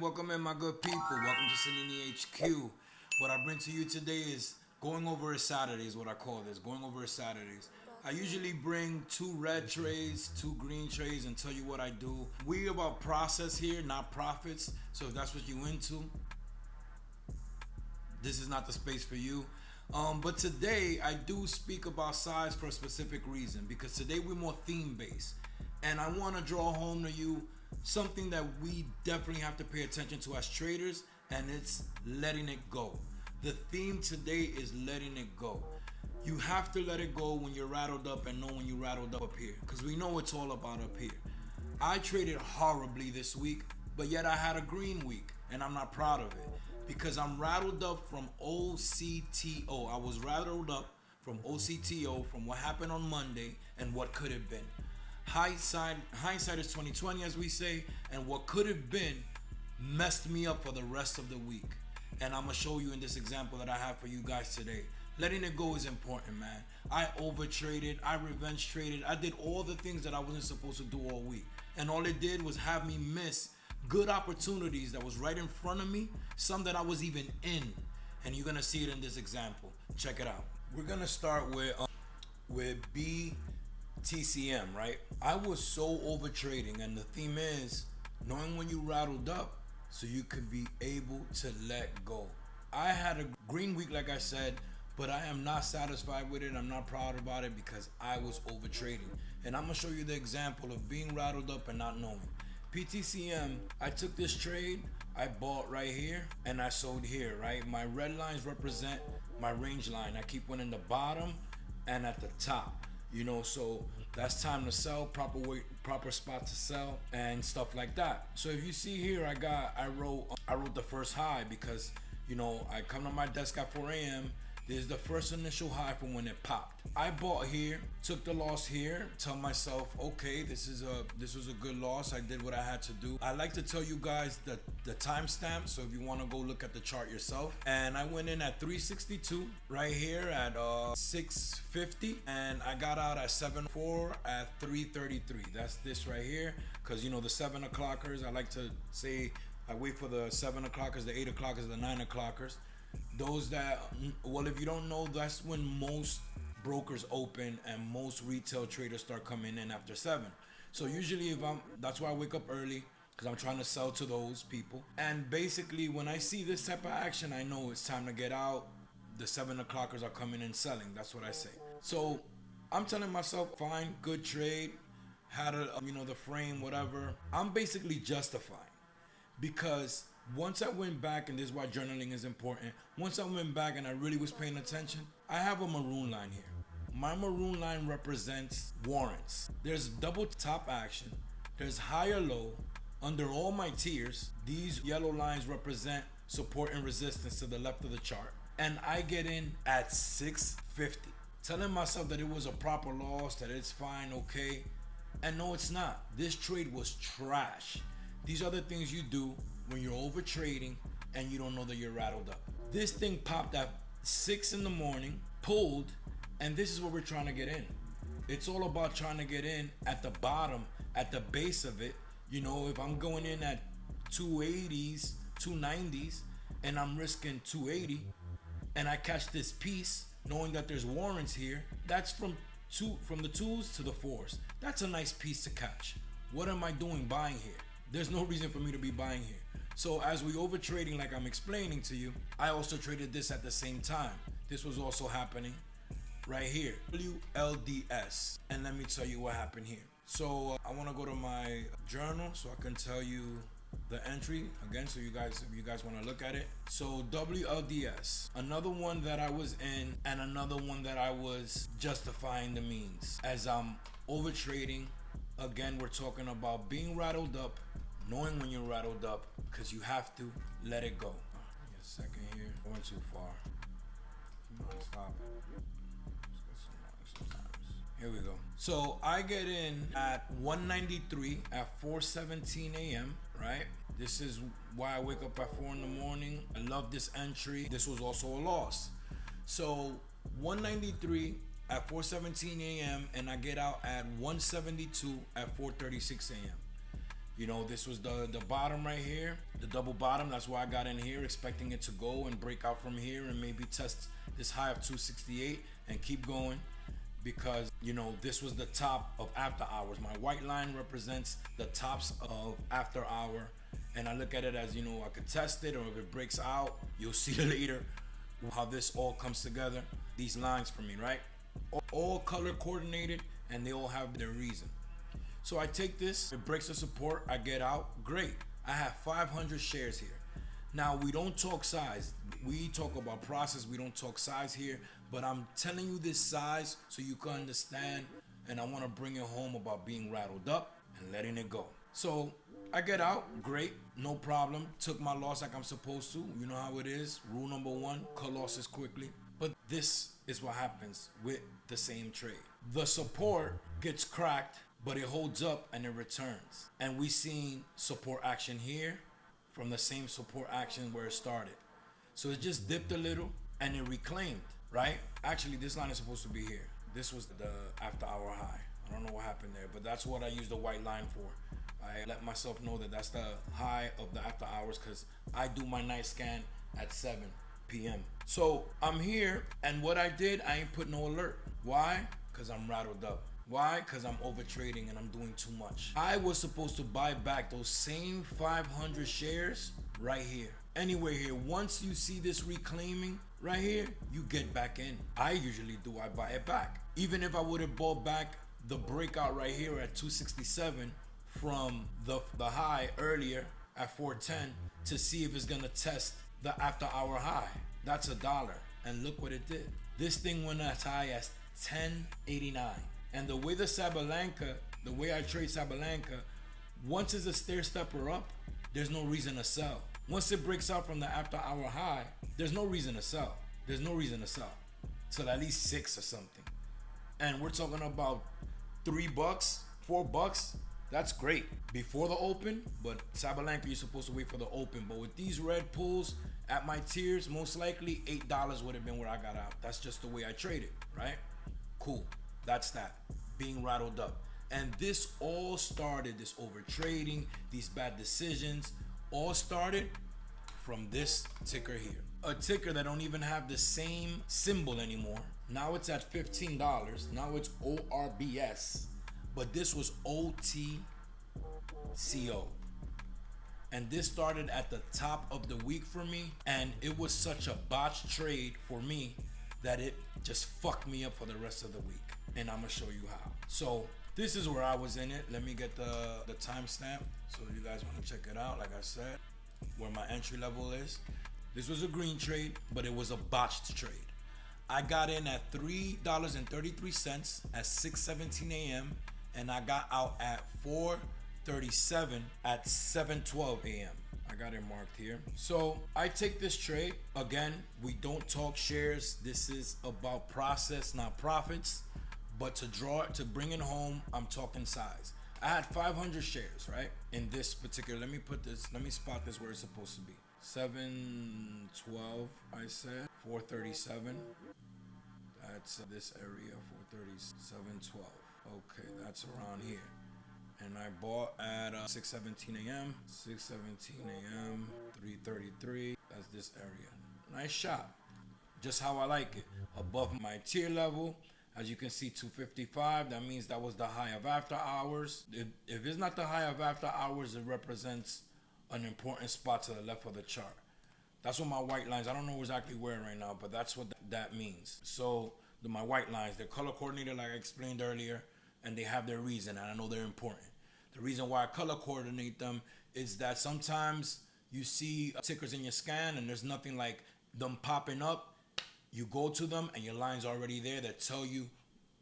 Welcome in, my good people. Welcome to Salini HQ. What I bring to you today is going over a Saturday is what I call this. Going over a Saturdays. I usually bring 2 red trays, 2 green trays, and tell you what I do. We about process here, not profits. So if that's what you into, this is not the space for you. But today I do speak about size for a specific reason, because today we're more theme based, and I want to draw home to you something that we definitely have to pay attention to as traders, and it's letting it go. The theme today is letting it go. You have to let it go when you're rattled up and know when you rattled up here, because we know it's all about up here. I traded horribly this week, but yet I had a green week, and I'm not proud of it because I'm rattled up from OCTO. I was rattled up from OCTO, from what happened on Monday and what could have been. Hindsight is 2020, as we say, and what could have been messed me up for the rest of the week. And I'm gonna show you in this example that I have for you guys today. Letting it go is important, man. I overtraded, I revenge traded, I did all the things that I wasn't supposed to do all week, and all it did was have me miss good opportunities that was right in front of me, some that I was even in, and you're gonna see it in this example. Check it out. We're gonna start with Btcm, right? I was so over trading, and the theme is knowing when you rattled up so you could be able to let go. I had a green week, like I said, but I am not satisfied with it. I'm not proud about it because I was over trading, and I'm gonna show you the example of being rattled up and not knowing. Btcm, I took this trade, I bought right here and I sold here, right? My red lines represent my range line. I keep one in the bottom and at the top, you know, so that's time to sell, proper weight, proper spot to sell, and stuff like that. So if you see here, I wrote the first high because, you know, I come to my desk at 4 a.m. This is the first initial high from when it popped. I bought here, took the loss here, tell myself, okay, this was a good loss. I did what I had to do. I like to tell you guys the timestamp, so if you want to go look at the chart yourself. And I went in at 362 right here at 650, and I got out at 7.4 at 333. That's this right here, because you know the 7 o'clockers. I like to say I wait for the 7 o'clockers, the 8 o'clockers, the 9 o'clockers. Those that, well, if you don't know, that's when most brokers open and most retail traders start coming in after 7. So usually that's why I wake up early, because I'm trying to sell to those people. And basically when I see this type of action, I know it's time to get out. The 7 o'clockers are coming in selling. That's what I say. So I'm telling myself, fine, good trade, had the frame, whatever. I'm basically justifying, because once I went back, and this is why journaling is important, once I went back and I really was paying attention, I have a maroon line here. My maroon line represents warrants. There's double top action, there's high or low. Under all my tiers, these yellow lines represent support and resistance to the left of the chart. And I get in at 650, telling myself that it was a proper loss, that it's fine, okay. And no, it's not. This trade was trash. These are the things you do when you're over trading and you don't know that you're rattled up. This thing popped at 6 in the morning, pulled, and this is what we're trying to get in. It's all about trying to get in at the bottom, at the base of it. You know, if I'm going in at 280s, 290s, and I'm risking 280, and I catch this piece, knowing that there's warrants here, that's from the 2s to the 4s. That's a nice piece to catch. What am I doing buying here? There's no reason for me to be buying here. So as we over trading, like I'm explaining to you, I also traded this at the same time. This was also happening right here, Wlds. And let me tell you what happened here. So I want to go to my journal so I can tell you the entry again, so if you guys want to look at it. So Wlds, another one that I was in, and another one that I was justifying the means. As I'm over trading, again, we're talking about being rattled up, knowing when you're rattled up, because you have to let it go. Give me a second here. I went too far. Come on, stop. Here we go. So I get in at 193 at 4:17 a.m. right? This is why I wake up at 4 in the morning. I love this entry. This was also a loss. So 193 at 4:17 a.m. and I get out at 172 at 4:36 a.m. You know, this was the bottom right here, the double bottom. That's why I got in here expecting it to go and break out from here and maybe test this high of 268 and keep going, because you know this was the top of after hours. My white line represents the tops of after hour, and I look at it as, you know, I could test it, or if it breaks out, you'll see later how this all comes together. These lines for me, right? All color coordinated, and they all have their reason. So I take this, it breaks the support, I get out, great. I have 500 shares here. Now, we don't talk size. We talk about process, we don't talk size here, but I'm telling you this size so you can understand, and I want to bring it home about being rattled up and letting it go. So I get out, great, no problem. Took my loss like I'm supposed to. You know how it is. Rule number one, cut losses quickly. But this is what happens with the same trade. The support gets cracked, but it holds up and it returns. And we seen support action here from the same support action where it started. So it just dipped a little and it reclaimed, right? Actually, this line is supposed to be here. This was the after hour high. I don't know what happened there, but that's what I use the white line for. I let myself know that that's the high of the after hours, because I do my night scan at 7 p.m. So I'm here, and what I did, I ain't put no alert. Why? Because I'm rattled up. Why? Because I'm over trading and I'm doing too much. I was supposed to buy back those same 500 shares right here. Anyway, here, once you see this reclaiming right here, you get back in. I usually do, I buy it back. Even if I would have bought back the breakout right here at 267 from the high earlier at 410 to see if it's gonna test the after hour high. That's $1, and look what it did. This thing went as high as 1089. And the way the Sabalanca, the way I trade Sabalanca, once it's a stair stepper up, there's no reason to sell. Once it breaks out from the after hour high, there's no reason to sell. There's no reason to sell till at least 6 or something. And we're talking about $3, $4. That's great before the open, but Sabalanca, you're supposed to wait for the open. But with these red pulls at my tiers, most likely $8 would have been where I got out. That's just the way I traded, right? Cool. That's that. Being rattled up. And this all started, this over trading, these bad decisions, all started from this ticker here. A ticker that don't even have the same symbol anymore. Now it's at $15. Now it's ORBS. But this was OTCO. And this started at the top of the week for me. And it was such a botched trade for me that it just fucked me up for the rest of the week. And I'm gonna show you how. So this is where I was in it. Let me get the timestamp so you guys want to check it out. Like I said, where my entry level is. This was a green trade, but it was a botched trade. I got in at $3.33 at 6:17 a.m. and I got out at 4:37 at 7:12 a.m. I got it marked here. So I take this trade. Again, we don't talk shares. This is about process, not profits. But to draw it, to bring it home, I'm talking size. I had 500 shares, right? In this particular, let me spot this where it's supposed to be. 712, I said. 437. That's this area, 437.12. Okay, that's around here. And I bought at 6:17 a.m. 6:17 a.m. 3:33. That's this area. Nice shot. Just how I like it. Above my tier level. As you can see, 255. That means that was the high of after hours. If it's not the high of after hours, it represents an important spot to the left of the chart. That's what my white lines, I don't know exactly where right now, but that's what that means. So my white lines, they're color coordinated like I explained earlier, and they have their reason, and I know they're important. The reason why I color coordinate them is that sometimes you see tickers in your scan and there's nothing like them popping up. You go to them and your line's already there that tell you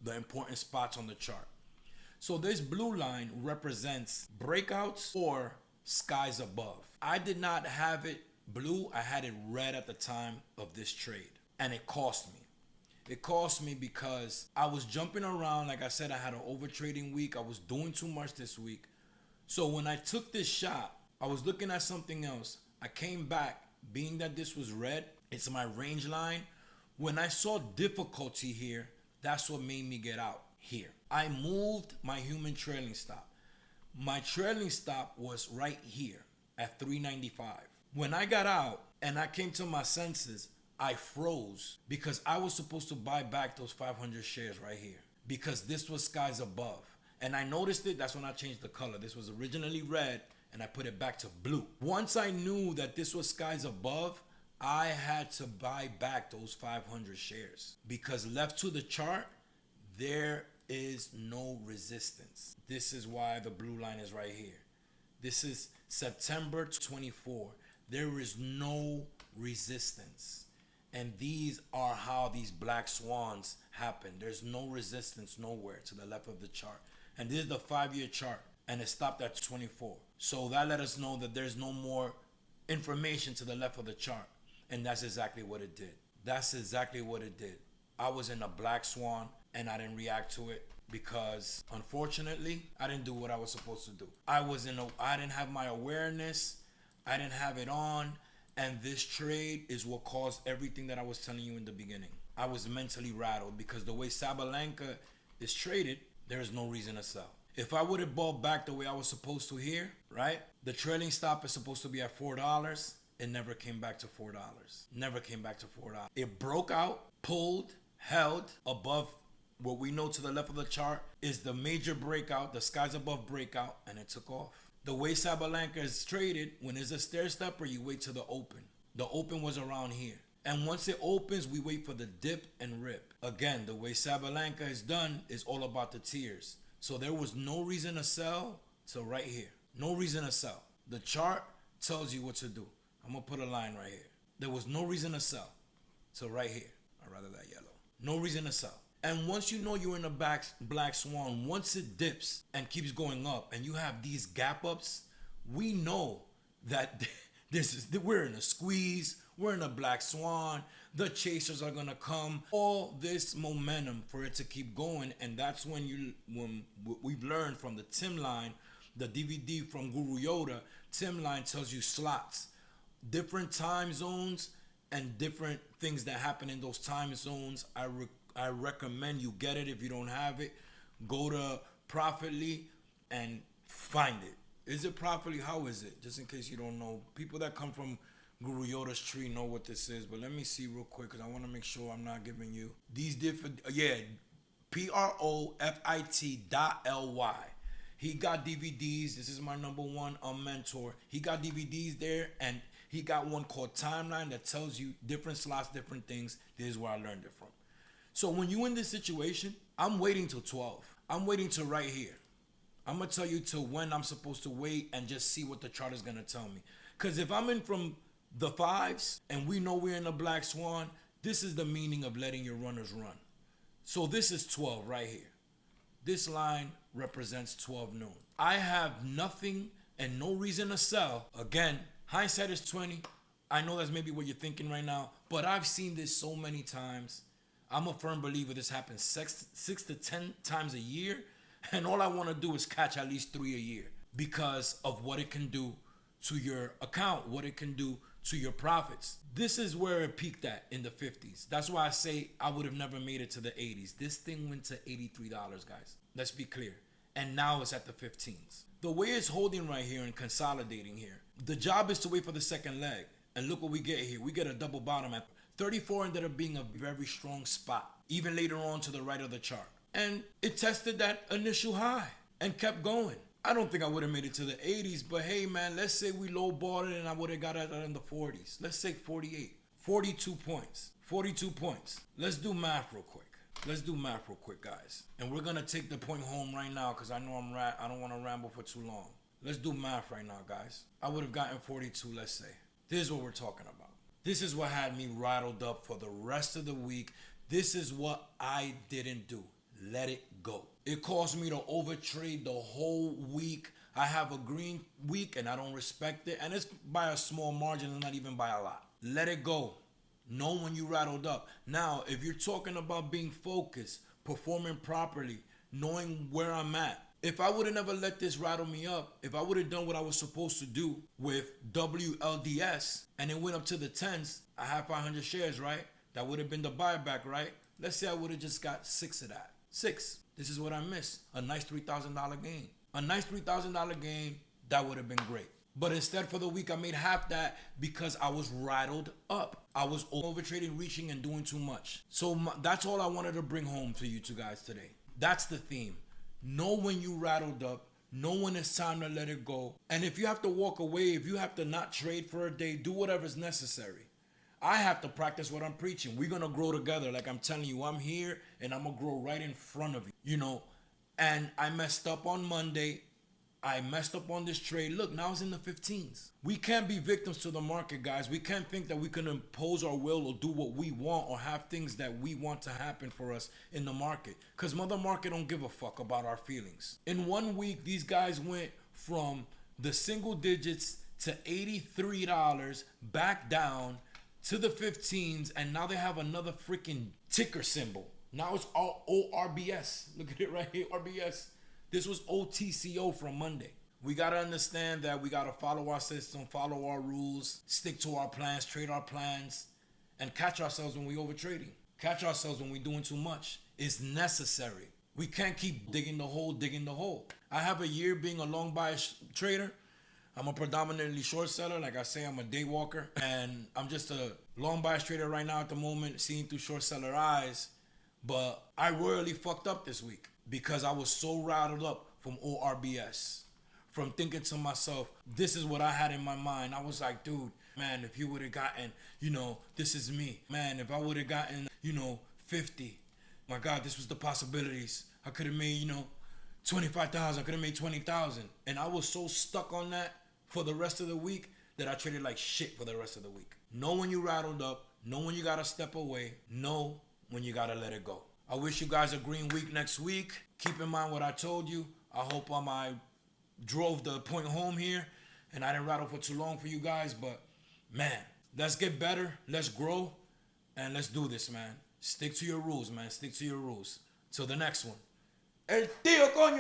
the important spots on the chart. So this blue line represents breakouts or skies above. I did not have it blue, I had it red at the time of this trade, and it cost me. It cost me because I was jumping around. Like I said, I had an over trading week. I was doing too much this week. So when I took this shot, I was looking at something else. I came back, being that this was red, it's my range line. When I saw difficulty here, that's what made me get out here. I moved my human trailing stop. My trailing stop was right here at 395. When I got out and I came to my senses, I froze because I was supposed to buy back those 500 shares right here because this was skies above. And I noticed it, that's when I changed the color. This was originally red and I put it back to blue. Once I knew that this was skies above, I had to buy back those 500 shares because left to the chart, there is no resistance. This is why the blue line is right here. This is September 24. There is no resistance. And these are how these black swans happen. There's no resistance nowhere to the left of the chart. And this is the 5-year chart and it stopped at 24. So that let us know that there's no more information to the left of the chart. And that's exactly what it did. That's exactly what it did. I was in a black swan and I didn't react to it because unfortunately I didn't do what I was supposed to do. I didn't have my awareness. I didn't have it on. And this trade is what caused everything that I was telling you in the beginning. I was mentally rattled because the way Sabalenka is traded, there is no reason to sell. If I would have bought back the way I was supposed to here, right? The trailing stop is supposed to be at $4. It never came back to $4. Never came back to $4. It broke out, pulled, held above what we know to the left of the chart is the major breakout, the skies above breakout, and it took off. The way Sabalenka is traded, when it's a stair stepper, you wait till the open. The open was around here. And once it opens, we wait for the dip and rip. Again, the way Sabalenka is done is all about the tiers. So there was no reason to sell till right here. No reason to sell. The chart tells you what to do. I'm going to put a line right here. There was no reason to sell till right here. I'd rather that yellow. No reason to sell. And once you know you're in a black swan, once it dips and keeps going up and you have these gap ups, we know that we're in a squeeze, we're in a black swan, the chasers are gonna come, all this momentum for it to keep going. And that's when we've learned from the Tim line, the DVD from Guru Yoda, Tim line tells you slots, different time zones and different things that happen in those time zones. I recommend you get it. If you don't have it, go to Profitly and find it. Is it Profitly? How is it? Just in case you don't know. People that come from Guru Yoda's tree know what this is. But let me see real quick because I want to make sure I'm not giving you these different. Yeah, PROFIT.LY. He got DVDs. This is my number one mentor. He got DVDs there and he got one called Timeline that tells you different slots, different things. This is where I learned it from. So when you in this situation, I'm waiting till 12. I'm waiting till right here. I'm going to tell you till when I'm supposed to wait and just see what the chart is going to tell me. Because if I'm in from the 5s and we know we're in a black swan, this is the meaning of letting your runners run. So this is 12 right here. This line represents 12 noon. I have nothing and no reason to sell. Again, hindsight is 20. I know that's maybe what you're thinking right now, but I've seen this so many times. I'm a firm believer this happens 6 to 10 times a year. And all I want to do is catch at least 3 a year because of what it can do to your account, what it can do to your profits. This is where it peaked at in the 50s. That's why I say I would have never made it to the 80s. This thing went to $83, guys. Let's be clear. And now it's at the 15s. The way it's holding right here and consolidating here, the job is to wait for the second leg. And look what we get here. We get a double bottom at 34 ended up being a very strong spot, even later on to the right of the chart. And it tested that initial high and kept going. I don't think I would have made it to the 80s, but hey, man, let's say we lowballed it and I would have got it in the 40s. Let's say 48, 42 points, 42 points. Let's do math real quick. Let's do math real quick, guys. And we're going to take the point home right now because I know I don't want to ramble for too long. Let's do math right now, guys. I would have gotten 42, let's say. This is what we're talking about. This is what had me rattled up for the rest of the week. This is what I didn't do. Let it go. It caused me to overtrade the whole week. I have a green week and I don't respect it. And it's by a small margin and not even by a lot. Let it go. Know when you rattled up. Now, if you're talking about being focused, performing properly, knowing where I'm at, if I would have never let this rattle me up, if I would have done what I was supposed to do with Wlds and it went up to the 10s, I have 500 shares, right? That would have been the buyback, right? Let's say I would have just got 6 of that. 6. This is what I missed. A nice $3,000 gain. a nice $3,000 gain, that would have been great. But instead for the week, I made half that because I was rattled up. I was overtrading, reaching, and doing too much. So that's all I wanted to bring home to you two guys today. That's the theme. Know when you rattled up. Know when it's time to let it go. And if you have to walk away, if you have to not trade for a day, do whatever's necessary. I have to practice what I'm preaching. We're going to grow together. Like I'm telling you, I'm here and I'm going to grow right in front of you, you know. And I messed up on Monday. I messed up on this trade. Look, now it's in the 15s. We can't be victims to the market, guys. We can't think that we can impose our will or do what we want or have things that we want to happen for us in the market. Because mother market don't give a fuck about our feelings. In 1 week, these guys went from the single digits to $83 back down to the 15s, and now they have another freaking ticker symbol. Now it's all ORBS. Look at it right here, RBS. This was OTCO from Monday. We got to understand that we got to follow our system, follow our rules, stick to our plans, trade our plans, and catch ourselves when we overtrading. Catch ourselves when we're doing too much. It's necessary. We can't keep digging the hole. I have a year being a long bias trader. I'm a predominantly short seller. Like I say, I'm a day walker. And I'm just a long bias trader right now at the moment, seeing through short seller eyes. But I royally fucked up this week because I was so rattled up from ORBS. From thinking to myself, this is what I had in my mind. I was like, dude, man, if you would have gotten, this is me. Man, if I would have gotten, 50. My God, this was the possibilities. I could have made, 25,000. I could have made 20,000. And I was so stuck on that for the rest of the week that I traded like shit for the rest of the week. Know when you rattled up. Know when you got to step away. Know when you got to let it go. I wish you guys a green week next week. Keep in mind what I told you. I hope I drove the point home here and I didn't rattle for too long for you guys. But, man, let's get better. Let's grow. And let's do this, man. Stick to your rules, man. Stick to your rules. Till the next one. El tío, coño.